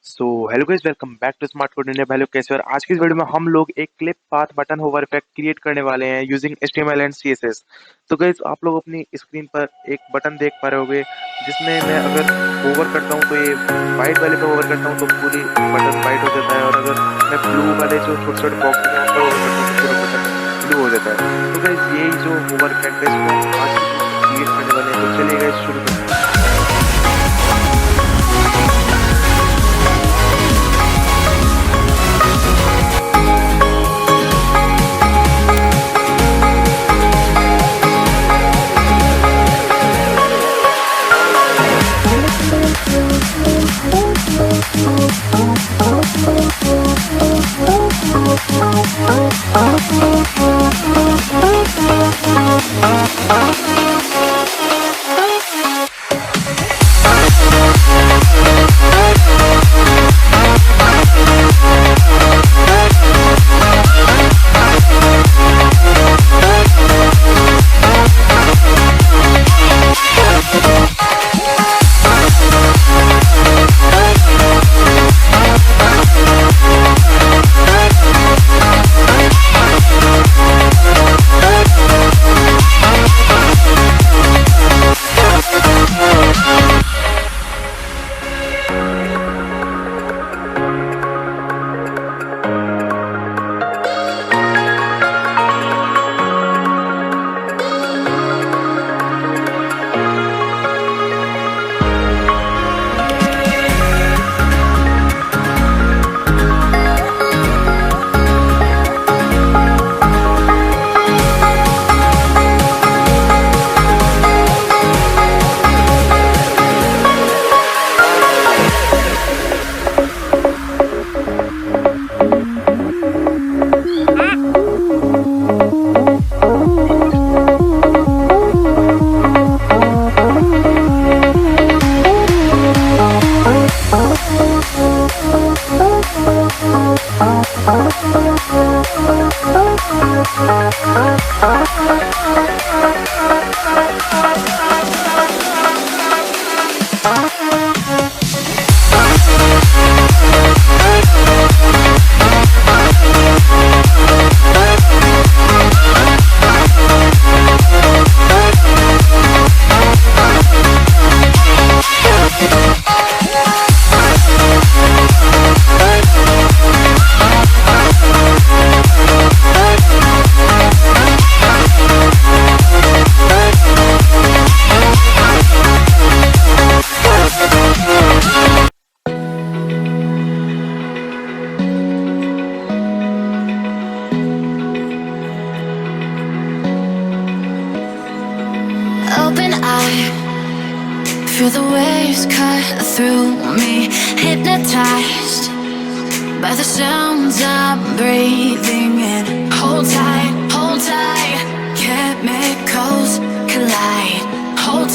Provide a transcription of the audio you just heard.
So hello guys, welcome back to Smart Code India. Hello, कैसे हो? और आज की इस वीडियो में हम लोग एक clip path button hover effect create करने वाले हैं यूजिंग HTML एंड CSS। तो गाइस, आप लोग अपनी स्क्रीन पर एक बटन देख पा रहे होंगे जिसमें मैं अगर होवर करता हूं तो ये वाइट वाले पे होवर करता हूं तो पूरी बटन वाइट हो जाता है, और अगर मैं ब्लू वाले जो छोटे छोटे बॉक्सेस हैं उन पर होवर करता हूं तो पूरा बटन ब्लू हो जाता है। तो गाइस, यही जो होवर इफेक्ट है इसको हम आज क्रिएट करने वाले हैं। तो चलिए गाइस, शुरू करते हैं। Open eye, feel the waves cut through me, hypnotized by the sounds I'm breathing in. Hold tight, chemicals collide. Hold